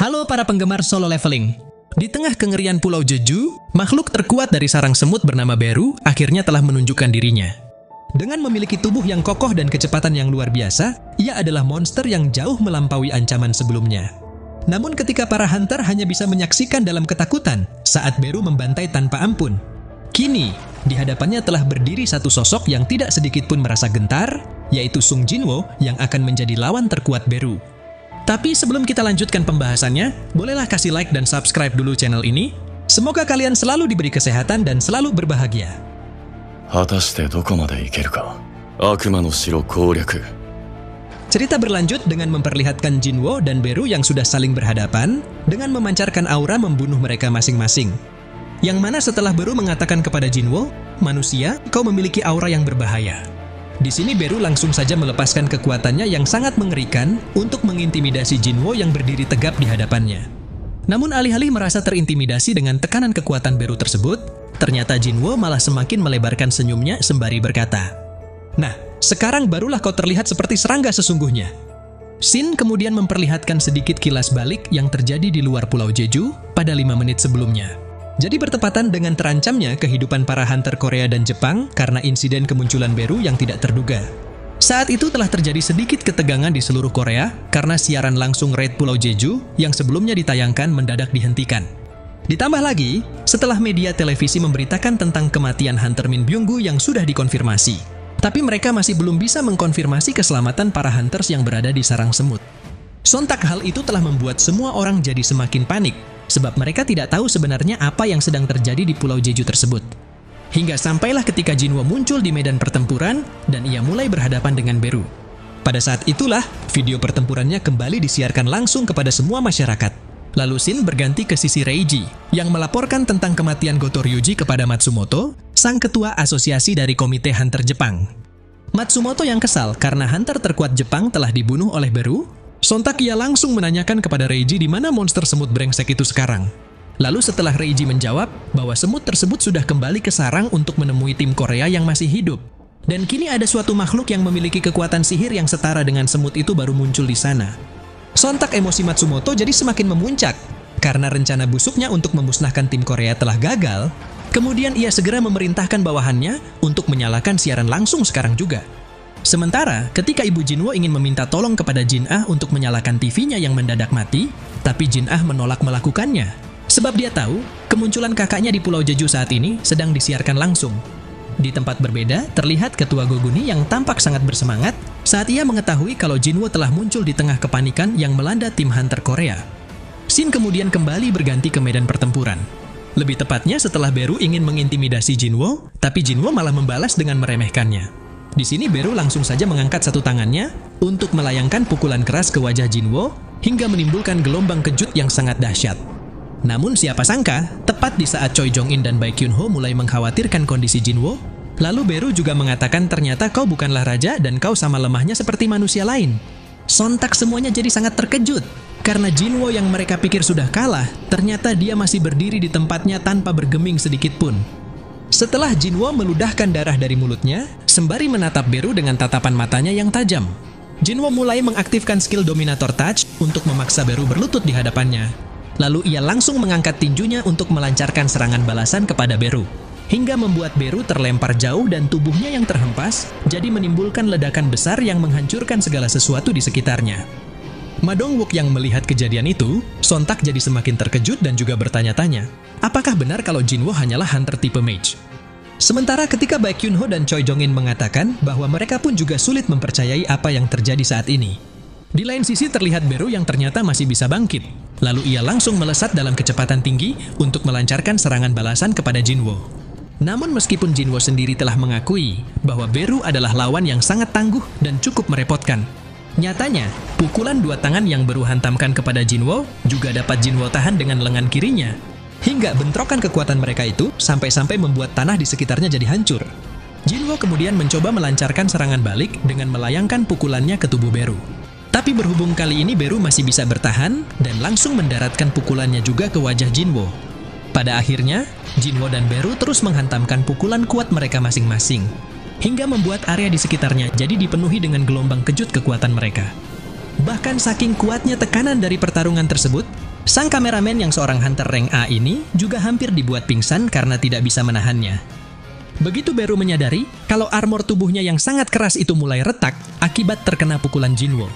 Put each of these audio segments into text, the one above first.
Halo para penggemar solo leveling. Di tengah kengerian Pulau Jeju, makhluk terkuat dari sarang semut bernama Beru akhirnya telah menunjukkan dirinya. Dengan memiliki tubuh yang kokoh dan kecepatan yang luar biasa, ia adalah monster yang jauh melampaui ancaman sebelumnya. Namun ketika para hunter hanya bisa menyaksikan dalam ketakutan saat Beru membantai tanpa ampun. Kini, di hadapannya telah berdiri satu sosok yang tidak sedikit pun merasa gentar, yaitu Sung Jinwo yang akan menjadi lawan terkuat Beru. Tapi sebelum kita lanjutkan pembahasannya, bolehlah kasih like dan subscribe dulu channel ini. Semoga kalian selalu diberi kesehatan dan selalu berbahagia. Cerita berlanjut dengan memperlihatkan Jinwo dan Beru yang sudah saling berhadapan dengan memancarkan aura membunuh mereka masing-masing. Yang mana setelah Beru mengatakan kepada Jinwo, "Manusia, kau memiliki aura yang berbahaya." Di sini Beru langsung saja melepaskan kekuatannya yang sangat mengerikan untuk mengintimidasi Jinwo yang berdiri tegap di hadapannya. Namun alih-alih merasa terintimidasi dengan tekanan kekuatan Beru tersebut, ternyata Jinwo malah semakin melebarkan senyumnya sembari berkata, "Nah, sekarang barulah kau terlihat seperti serangga sesungguhnya." Shin kemudian memperlihatkan sedikit kilas balik yang terjadi di luar Pulau Jeju pada 5 menit sebelumnya. Jadi bertepatan dengan terancamnya kehidupan para hunter Korea dan Jepang karena insiden kemunculan Beru yang tidak terduga. Saat itu telah terjadi sedikit ketegangan di seluruh Korea karena siaran langsung raid Pulau Jeju yang sebelumnya ditayangkan mendadak dihentikan. Ditambah lagi, setelah media televisi memberitakan tentang kematian Hunter Min Byung-gu yang sudah dikonfirmasi. Tapi mereka masih belum bisa mengkonfirmasi keselamatan para hunters yang berada di sarang semut. Sontak hal itu telah membuat semua orang jadi semakin panik, sebab mereka tidak tahu sebenarnya apa yang sedang terjadi di Pulau Jeju tersebut. Hingga sampailah ketika Jinwo muncul di medan pertempuran dan ia mulai berhadapan dengan Beru. Pada saat itulah, video pertempurannya kembali disiarkan langsung kepada semua masyarakat. Lalu Shin berganti ke sisi Reiji, yang melaporkan tentang kematian Goto Ryuji kepada Matsumoto, sang ketua asosiasi dari Komite Hunter Jepang. Matsumoto yang kesal karena hunter terkuat Jepang telah dibunuh oleh Beru, sontak ia langsung menanyakan kepada Reiji di mana monster semut brengsek itu sekarang. Lalu setelah Reiji menjawab bahwa semut tersebut sudah kembali ke sarang untuk menemui tim Korea yang masih hidup. Dan kini ada suatu makhluk yang memiliki kekuatan sihir yang setara dengan semut itu baru muncul di sana. Sontak emosi Matsumoto jadi semakin memuncak. Karena rencana busuknya untuk memusnahkan tim Korea telah gagal, kemudian ia segera memerintahkan bawahannya untuk menyalakan siaran langsung sekarang juga. Sementara, ketika Ibu Jinwo ingin meminta tolong kepada Jin Ah untuk menyalakan TV-nya yang mendadak mati, tapi Jin Ah menolak melakukannya. Sebab dia tahu, kemunculan kakaknya di Pulau Jeju saat ini sedang disiarkan langsung. Di tempat berbeda, terlihat Ketua Goguni yang tampak sangat bersemangat saat ia mengetahui kalau Jinwo telah muncul di tengah kepanikan yang melanda tim hunter Korea. Shin kemudian kembali berganti ke medan pertempuran. Lebih tepatnya setelah Beru ingin mengintimidasi Jinwo, tapi Jinwo malah membalas dengan meremehkannya. Di sini Beru langsung saja mengangkat satu tangannya untuk melayangkan pukulan keras ke wajah Jinwo hingga menimbulkan gelombang kejut yang sangat dahsyat. Namun siapa sangka, tepat di saat Choi Jong-in dan Baek Kyun-ho mulai mengkhawatirkan kondisi Jinwo, lalu Beru juga mengatakan ternyata kau bukanlah raja dan kau sama lemahnya seperti manusia lain. Sontak semuanya jadi sangat terkejut, karena Jinwo yang mereka pikir sudah kalah, ternyata dia masih berdiri di tempatnya tanpa bergeming sedikit pun. Setelah Jinwo meludahkan darah dari mulutnya, sembari menatap Beru dengan tatapan matanya yang tajam. Jinwo mulai mengaktifkan skill Dominator Touch untuk memaksa Beru berlutut di hadapannya. Lalu ia langsung mengangkat tinjunya untuk melancarkan serangan balasan kepada Beru. Hingga membuat Beru terlempar jauh dan tubuhnya yang terhempas, jadi menimbulkan ledakan besar yang menghancurkan segala sesuatu di sekitarnya. Ma Dong-wook yang melihat kejadian itu, sontak jadi semakin terkejut dan juga bertanya-tanya, apakah benar kalau Jinwo hanyalah hunter tipe mage? Sementara ketika Baek Kyun-ho dan Choi Jong-in mengatakan bahwa mereka pun juga sulit mempercayai apa yang terjadi saat ini. Di lain sisi terlihat Beru yang ternyata masih bisa bangkit. Lalu ia langsung melesat dalam kecepatan tinggi untuk melancarkan serangan balasan kepada Jinwo. Namun meskipun Jinwo sendiri telah mengakui bahwa Beru adalah lawan yang sangat tangguh dan cukup merepotkan, nyatanya, pukulan dua tangan yang Beru hantamkan kepada Jinwo juga dapat Jinwo tahan dengan lengan kirinya. Hingga bentrokan kekuatan mereka itu sampai-sampai membuat tanah di sekitarnya jadi hancur. Jinwo kemudian mencoba melancarkan serangan balik dengan melayangkan pukulannya ke tubuh Beru. Tapi berhubung kali ini Beru masih bisa bertahan dan langsung mendaratkan pukulannya juga ke wajah Jinwo. Pada akhirnya, Jinwo dan Beru terus menghantamkan pukulan kuat mereka masing-masing, hingga membuat area di sekitarnya jadi dipenuhi dengan gelombang kejut kekuatan mereka. Bahkan saking kuatnya tekanan dari pertarungan tersebut, sang kameramen yang seorang hunter rank A ini juga hampir dibuat pingsan karena tidak bisa menahannya. Begitu Beru menyadari kalau armor tubuhnya yang sangat keras itu mulai retak akibat terkena pukulan Jinwo.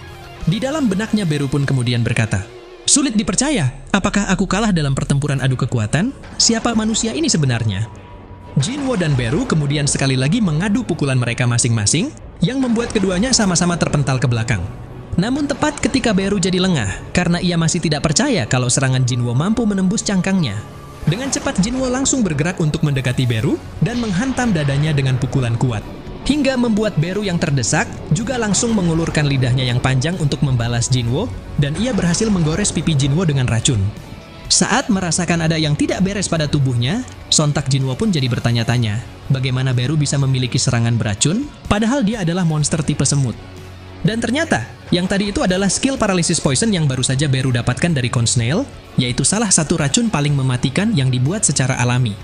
Di dalam benaknya Beru pun kemudian berkata, "Sulit dipercaya, apakah aku kalah dalam pertempuran adu kekuatan? Siapa manusia ini sebenarnya?" Jinwo dan Beru kemudian sekali lagi mengadu pukulan mereka masing-masing yang membuat keduanya sama-sama terpental ke belakang. Namun tepat ketika Beru jadi lengah karena ia masih tidak percaya kalau serangan Jinwo mampu menembus cangkangnya. Dengan cepat Jinwo langsung bergerak untuk mendekati Beru dan menghantam dadanya dengan pukulan kuat. Hingga membuat Beru yang terdesak juga langsung mengulurkan lidahnya yang panjang untuk membalas Jinwo dan ia berhasil menggores pipi Jinwo dengan racun. Saat merasakan ada yang tidak beres pada tubuhnya, sontak Jinwo pun jadi bertanya-tanya, bagaimana Beru bisa memiliki serangan beracun padahal dia adalah monster tipe semut. Dan ternyata, yang tadi itu adalah skill Paralysis Poison yang baru saja Beru dapatkan dari Corn Snail, yaitu salah satu racun paling mematikan yang dibuat secara alami.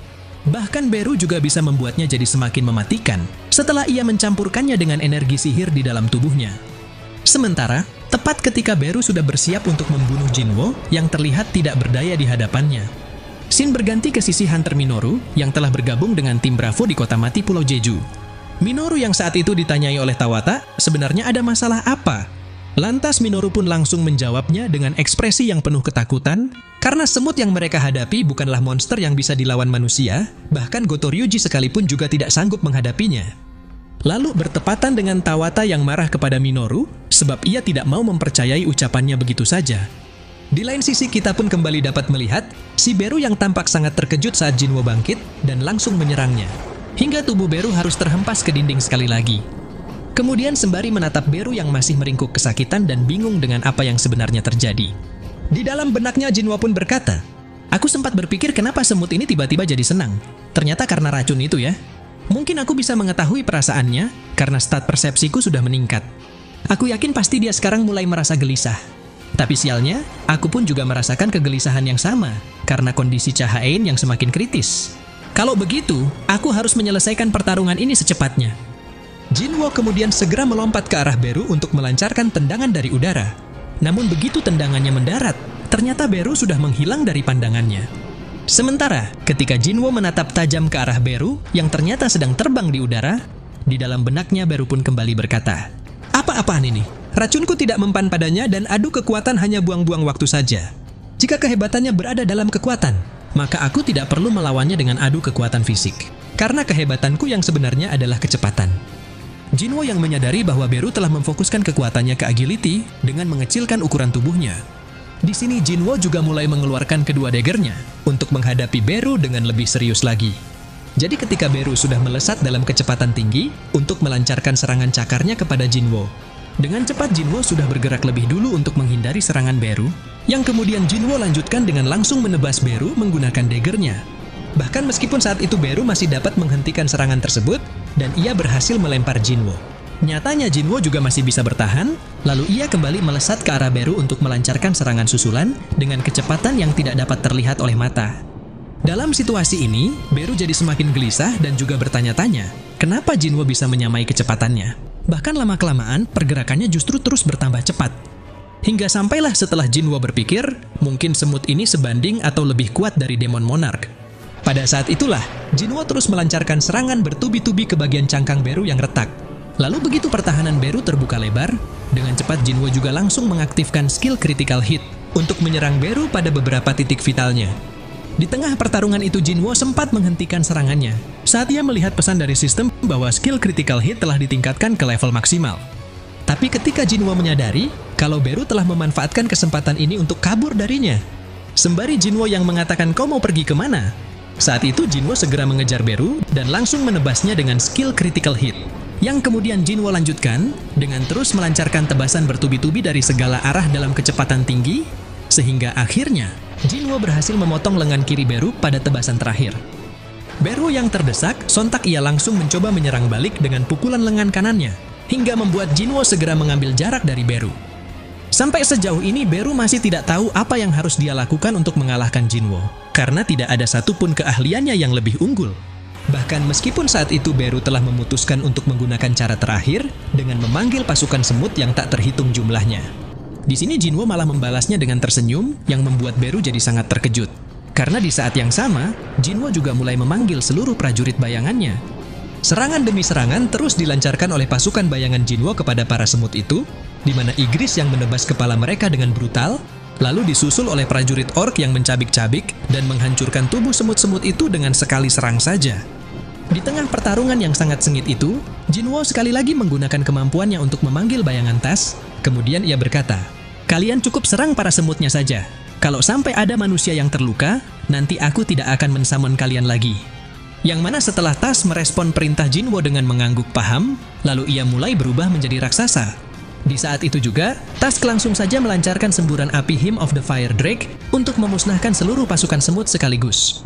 Bahkan Beru juga bisa membuatnya jadi semakin mematikan setelah ia mencampurkannya dengan energi sihir di dalam tubuhnya. Sementara, tepat ketika Beru sudah bersiap untuk membunuh Jinwo yang terlihat tidak berdaya di hadapannya, scene berganti ke sisi Hunter Minoru yang telah bergabung dengan tim Bravo di kota mati Pulau Jeju. Minoru yang saat itu ditanyai oleh Tawata, sebenarnya ada masalah apa? Lantas Minoru pun langsung menjawabnya dengan ekspresi yang penuh ketakutan, karena semut yang mereka hadapi bukanlah monster yang bisa dilawan manusia, bahkan Gotoryuji sekalipun juga tidak sanggup menghadapinya. Lalu bertepatan dengan Tawata yang marah kepada Minoru, sebab ia tidak mau mempercayai ucapannya begitu saja. Di lain sisi kita pun kembali dapat melihat, si Beru yang tampak sangat terkejut saat Jinwo bangkit dan langsung menyerangnya. Hingga tubuh Beru harus terhempas ke dinding sekali lagi. Kemudian sembari menatap Beru yang masih meringkuk kesakitan dan bingung dengan apa yang sebenarnya terjadi. Di dalam benaknya Jinwo pun berkata, "Aku sempat berpikir kenapa semut ini tiba-tiba jadi senang. Ternyata karena racun itu ya. Mungkin aku bisa mengetahui perasaannya karena stat persepsiku sudah meningkat. Aku yakin pasti dia sekarang mulai merasa gelisah. Tapi sialnya, aku pun juga merasakan kegelisahan yang sama karena kondisi Cha-Haen yang semakin kritis. Kalau begitu, aku harus menyelesaikan pertarungan ini secepatnya." Jinwo kemudian segera melompat ke arah Beru untuk melancarkan tendangan dari udara. Namun begitu tendangannya mendarat, ternyata Beru sudah menghilang dari pandangannya. Sementara, ketika Jinwo menatap tajam ke arah Beru yang ternyata sedang terbang di udara, di dalam benaknya Beru pun kembali berkata, "Apa-apaan ini? Racunku tidak mempan padanya dan adu kekuatan hanya buang-buang waktu saja. Jika kehebatannya berada dalam kekuatan, maka aku tidak perlu melawannya dengan adu kekuatan fisik. Karena kehebatanku yang sebenarnya adalah kecepatan." Jinwo yang menyadari bahwa Beru telah memfokuskan kekuatannya ke agility dengan mengecilkan ukuran tubuhnya. Di sini Jinwo juga mulai mengeluarkan kedua daggernya untuk menghadapi Beru dengan lebih serius lagi. Jadi ketika Beru sudah melesat dalam kecepatan tinggi untuk melancarkan serangan cakarnya kepada Jinwo, dengan cepat Jinwo sudah bergerak lebih dulu untuk menghindari serangan Beru, yang kemudian Jinwo lanjutkan dengan langsung menebas Beru menggunakan daggernya. Bahkan meskipun saat itu Beru masih dapat menghentikan serangan tersebut, dan ia berhasil melempar Jinwo. Nyatanya Jinwo juga masih bisa bertahan, lalu ia kembali melesat ke arah Beru untuk melancarkan serangan susulan dengan kecepatan yang tidak dapat terlihat oleh mata. Dalam situasi ini, Beru jadi semakin gelisah dan juga bertanya-tanya, kenapa Jinwo bisa menyamai kecepatannya? Bahkan lama-kelamaan, pergerakannya justru terus bertambah cepat. Hingga sampailah setelah Jinwo berpikir, mungkin semut ini sebanding atau lebih kuat dari Demon Monarch. Pada saat itulah, Jinwo terus melancarkan serangan bertubi-tubi ke bagian cangkang Beru yang retak. Lalu begitu pertahanan Beru terbuka lebar, dengan cepat Jinwo juga langsung mengaktifkan skill critical hit untuk menyerang Beru pada beberapa titik vitalnya. Di tengah pertarungan itu Jinwo sempat menghentikan serangannya saat ia melihat pesan dari sistem bahwa skill critical hit telah ditingkatkan ke level maksimal. Tapi ketika Jinwo menyadari kalau Beru telah memanfaatkan kesempatan ini untuk kabur darinya, sembari Jinwo yang mengatakan kau mau pergi kemana? Saat itu Jinwo segera mengejar Beru dan langsung menebasnya dengan skill critical hit, yang kemudian Jinwo lanjutkan dengan terus melancarkan tebasan bertubi-tubi dari segala arah dalam kecepatan tinggi, sehingga akhirnya Jinwo berhasil memotong lengan kiri Beru pada tebasan terakhir. Beru yang terdesak, sontak ia langsung mencoba menyerang balik dengan pukulan lengan kanannya, hingga membuat Jinwo segera mengambil jarak dari Beru. Sampai sejauh ini Beru masih tidak tahu apa yang harus dia lakukan untuk mengalahkan Jinwo, karena tidak ada satupun keahliannya yang lebih unggul. Bahkan meskipun saat itu Beru telah memutuskan untuk menggunakan cara terakhir dengan memanggil pasukan semut yang tak terhitung jumlahnya. Di sini Jinwo malah membalasnya dengan tersenyum yang membuat Beru jadi sangat terkejut. Karena di saat yang sama, Jinwo juga mulai memanggil seluruh prajurit bayangannya. Serangan demi serangan terus dilancarkan oleh pasukan bayangan Jinwo kepada para semut itu, di mana Igris yang menebas kepala mereka dengan brutal, lalu disusul oleh prajurit orc yang mencabik-cabik dan menghancurkan tubuh semut-semut itu dengan sekali serang saja. Di tengah pertarungan yang sangat sengit itu, Jinwo sekali lagi menggunakan kemampuannya untuk memanggil bayangan tas, kemudian ia berkata, "Kalian cukup serang para semutnya saja. Kalau sampai ada manusia yang terluka, nanti aku tidak akan mensummon kalian lagi." Yang mana setelah Tas merespon perintah Jinwo dengan mengangguk paham, lalu ia mulai berubah menjadi raksasa. Di saat itu juga, Tas langsung saja melancarkan semburan api Hymn of the Fire Drake untuk memusnahkan seluruh pasukan semut sekaligus.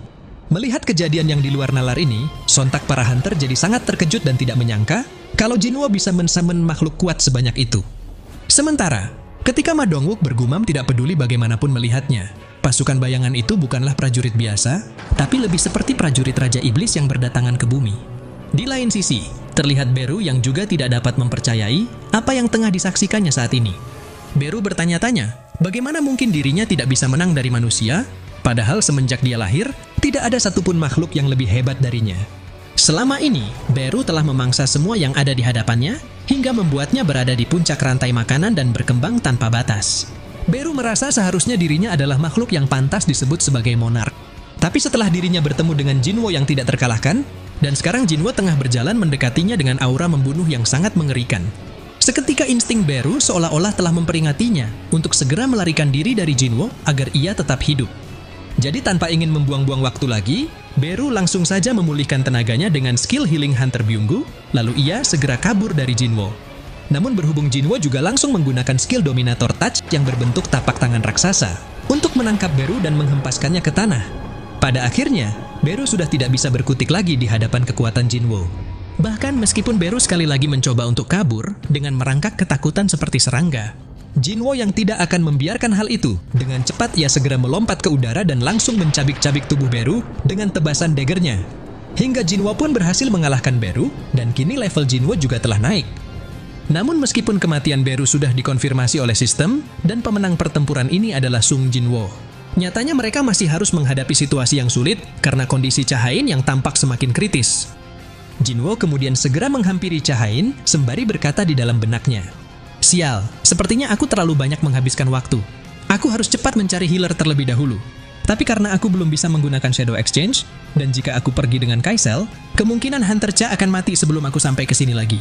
Melihat kejadian yang di luar nalar ini, sontak para hunter jadi sangat terkejut dan tidak menyangka kalau Jinwo bisa mensummon makhluk kuat sebanyak itu. Sementara, ketika Ma Dongwook bergumam tidak peduli bagaimanapun melihatnya, pasukan bayangan itu bukanlah prajurit biasa, tapi lebih seperti prajurit Raja Iblis yang berdatangan ke bumi. Di lain sisi, terlihat Beru yang juga tidak dapat mempercayai apa yang tengah disaksikannya saat ini. Beru bertanya-tanya, bagaimana mungkin dirinya tidak bisa menang dari manusia, padahal semenjak dia lahir, tidak ada satupun makhluk yang lebih hebat darinya. Selama ini, Beru telah memangsa semua yang ada di hadapannya, hingga membuatnya berada di puncak rantai makanan dan berkembang tanpa batas. Beru merasa seharusnya dirinya adalah makhluk yang pantas disebut sebagai monark. Tapi setelah dirinya bertemu dengan Jinwo yang tidak terkalahkan, dan sekarang Jinwo tengah berjalan mendekatinya dengan aura membunuh yang sangat mengerikan. Seketika insting Beru seolah-olah telah memperingatinya untuk segera melarikan diri dari Jinwo agar ia tetap hidup. Jadi tanpa ingin membuang-buang waktu lagi, Beru langsung saja memulihkan tenaganya dengan skill healing Hunter Byunggu, lalu ia segera kabur dari Jinwo. Namun berhubung Jinwo juga langsung menggunakan skill Dominator Touch yang berbentuk tapak tangan raksasa untuk menangkap Beru dan menghempaskannya ke tanah. Pada akhirnya, Beru sudah tidak bisa berkutik lagi di hadapan kekuatan Jinwo. Bahkan meskipun Beru sekali lagi mencoba untuk kabur dengan merangkak ketakutan seperti serangga, Jinwo yang tidak akan membiarkan hal itu. Dengan cepat ia segera melompat ke udara dan langsung mencabik-cabik tubuh Beru dengan tebasan daggernya. Hingga Jinwo pun berhasil mengalahkan Beru, dan kini level Jinwo juga telah naik. Namun meskipun kematian Beru sudah dikonfirmasi oleh sistem, dan pemenang pertempuran ini adalah Sung Jinwo, nyatanya mereka masih harus menghadapi situasi yang sulit karena kondisi Cha-Hain yang tampak semakin kritis. Jinwo kemudian segera menghampiri Cha-Hain sembari berkata di dalam benaknya, "Sial, sepertinya aku terlalu banyak menghabiskan waktu. Aku harus cepat mencari healer terlebih dahulu. Tapi karena aku belum bisa menggunakan Shadow Exchange, dan jika aku pergi dengan Kaisel, kemungkinan Hunter Cha akan mati sebelum aku sampai ke sini lagi.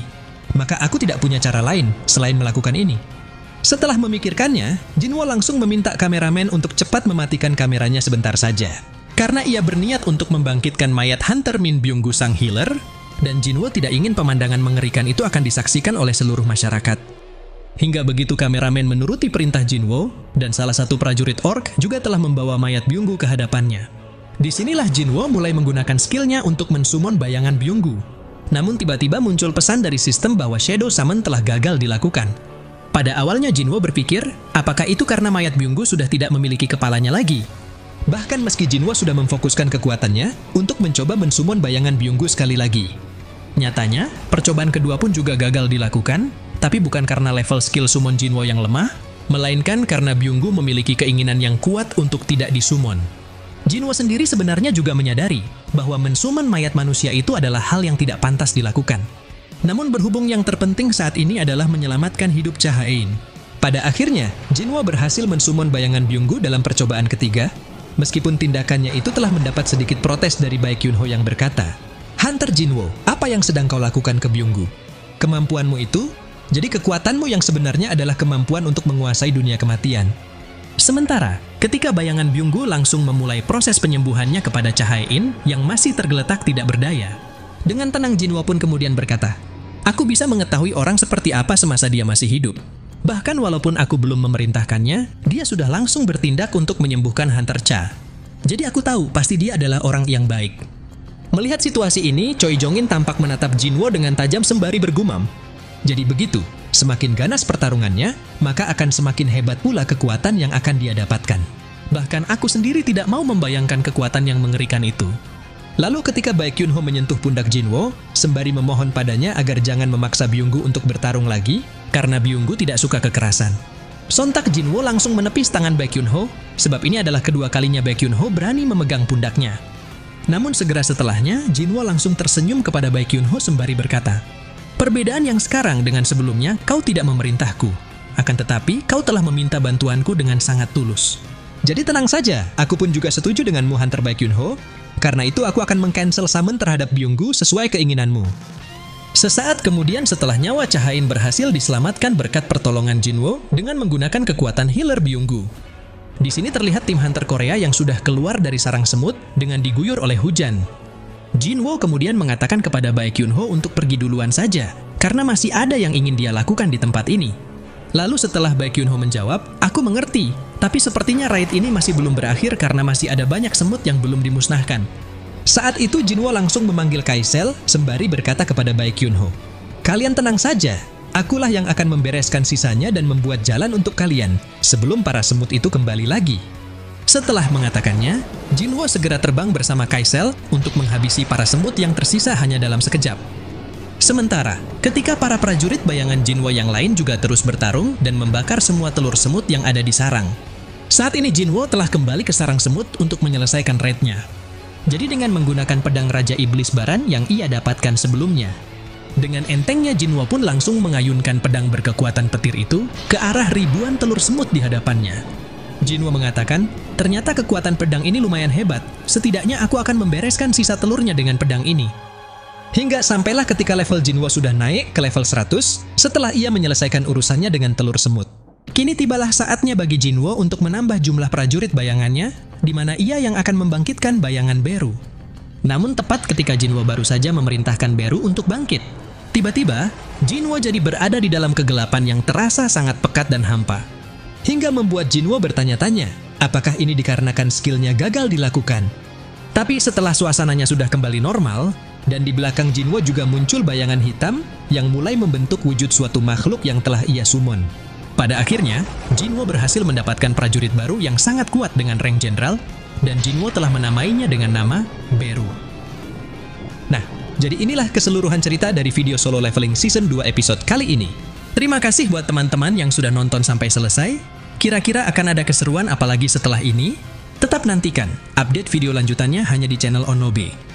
Maka aku tidak punya cara lain selain melakukan ini." Setelah memikirkannya, Jinwo langsung meminta kameramen untuk cepat mematikan kameranya sebentar saja. Karena ia berniat untuk membangkitkan mayat Hunter Min Byunggu sang healer, dan Jinwo tidak ingin pemandangan mengerikan itu akan disaksikan oleh seluruh masyarakat. Hingga begitu kameramen menuruti perintah Jinwo, dan salah satu prajurit orc juga telah membawa mayat Byunggu ke hadapannya. Disinilah Jinwo mulai menggunakan skillnya untuk mensummon bayangan Byunggu. Namun tiba-tiba muncul pesan dari sistem bahwa Shadow Summon telah gagal dilakukan. Pada awalnya Jinwo berpikir, apakah itu karena mayat Byunggu sudah tidak memiliki kepalanya lagi? Bahkan meski Jinwo sudah memfokuskan kekuatannya untuk mencoba mensummon bayangan Byunggu sekali lagi. Nyatanya, percobaan kedua pun juga gagal dilakukan, tapi bukan karena level skill summon Jinwo yang lemah, melainkan karena Byunggu memiliki keinginan yang kuat untuk tidak disummon. Jinwo sendiri sebenarnya juga menyadari bahwa mensummon mayat manusia itu adalah hal yang tidak pantas dilakukan. Namun berhubung yang terpenting saat ini adalah menyelamatkan hidup Cha-Hain. Pada akhirnya, Jinwo berhasil mensummon bayangan Byunggu dalam percobaan ketiga, meskipun tindakannya itu telah mendapat sedikit protes dari Baekhyunho yang berkata, "Hunter Jinwo, apa yang sedang kau lakukan ke Byunggu? Kemampuanmu itu, jadi kekuatanmu yang sebenarnya adalah kemampuan untuk menguasai dunia kematian." Sementara, ketika bayangan Byunggu langsung memulai proses penyembuhannya kepada Cha-Hain yang masih tergeletak tidak berdaya, dengan tenang Jinwo pun kemudian berkata, "Aku bisa mengetahui orang seperti apa semasa dia masih hidup. Bahkan walaupun aku belum memerintahkannya, dia sudah langsung bertindak untuk menyembuhkan Hunter Cha. Jadi aku tahu pasti dia adalah orang yang baik." Melihat situasi ini, Choi Jong-in tampak menatap Jinwo dengan tajam sembari bergumam. Jadi begitu, semakin ganas pertarungannya, maka akan semakin hebat pula kekuatan yang akan dia dapatkan. Bahkan aku sendiri tidak mau membayangkan kekuatan yang mengerikan itu. Lalu ketika Baekhyunho menyentuh pundak Jinwo, sembari memohon padanya agar jangan memaksa Byunggu untuk bertarung lagi, karena Byunggu tidak suka kekerasan. Sontak Jinwo langsung menepis tangan Baekhyunho, sebab ini adalah kedua kalinya Baekhyunho berani memegang pundaknya. Namun segera setelahnya, Jinwo langsung tersenyum kepada Baekhyunho sembari berkata, "Perbedaan yang sekarang dengan sebelumnya, kau tidak memerintahku. Akan tetapi, kau telah meminta bantuanku dengan sangat tulus. Jadi tenang saja, aku pun juga setuju denganmu Hunter Baekhyunho. Karena itu aku akan meng-cancel summon terhadap Byunggu sesuai keinginanmu." Sesaat kemudian setelah nyawa Cha-in berhasil diselamatkan berkat pertolongan Jinwo dengan menggunakan kekuatan healer Byunggu. Di sini terlihat tim Hunter Korea yang sudah keluar dari sarang semut dengan diguyur oleh hujan. Jinwo kemudian mengatakan kepada Baekhyunho untuk pergi duluan saja, karena masih ada yang ingin dia lakukan di tempat ini. Lalu setelah Baekhyunho menjawab, "Aku mengerti, tapi sepertinya raid ini masih belum berakhir karena masih ada banyak semut yang belum dimusnahkan." Saat itu Jinwo langsung memanggil Kaisel sembari berkata kepada Baekhyunho, "Kalian tenang saja, akulah yang akan membereskan sisanya dan membuat jalan untuk kalian sebelum para semut itu kembali lagi." Setelah mengatakannya, Jinwo segera terbang bersama Kaisel untuk menghabisi para semut yang tersisa hanya dalam sekejap. Sementara, ketika para prajurit bayangan Jinwo yang lain juga terus bertarung dan membakar semua telur semut yang ada di sarang. Saat ini Jinwo telah kembali ke sarang semut untuk menyelesaikan raidnya. Jadi dengan menggunakan pedang Raja Iblis Baran yang ia dapatkan sebelumnya. Dengan entengnya Jinwo pun langsung mengayunkan pedang berkekuatan petir itu ke arah ribuan telur semut di hadapannya. Jinwo mengatakan, "Ternyata kekuatan pedang ini lumayan hebat, setidaknya aku akan membereskan sisa telurnya dengan pedang ini." Hingga sampailah ketika level Jinwo sudah naik ke level 100 setelah ia menyelesaikan urusannya dengan telur semut. Kini tibalah saatnya bagi Jinwo untuk menambah jumlah prajurit bayangannya, di mana ia yang akan membangkitkan bayangan Beru. Namun tepat ketika Jinwo baru saja memerintahkan Beru untuk bangkit, tiba-tiba Jinwo jadi berada di dalam kegelapan yang terasa sangat pekat dan hampa. Hingga membuat Jinwo bertanya-tanya, apakah ini dikarenakan skillnya gagal dilakukan? Tapi setelah suasananya sudah kembali normal, dan di belakang Jinwo juga muncul bayangan hitam yang mulai membentuk wujud suatu makhluk yang telah ia summon. Pada akhirnya, Jinwo berhasil mendapatkan prajurit baru yang sangat kuat dengan rank jenderal, dan Jinwo telah menamainya dengan nama Beru. Nah, jadi inilah keseluruhan cerita dari video solo leveling season 2 episode kali ini. Terima kasih buat teman-teman yang sudah nonton sampai selesai. Kira-kira akan ada keseruan apalagi setelah ini? Tetap nantikan update video lanjutannya hanya di channel Onobe.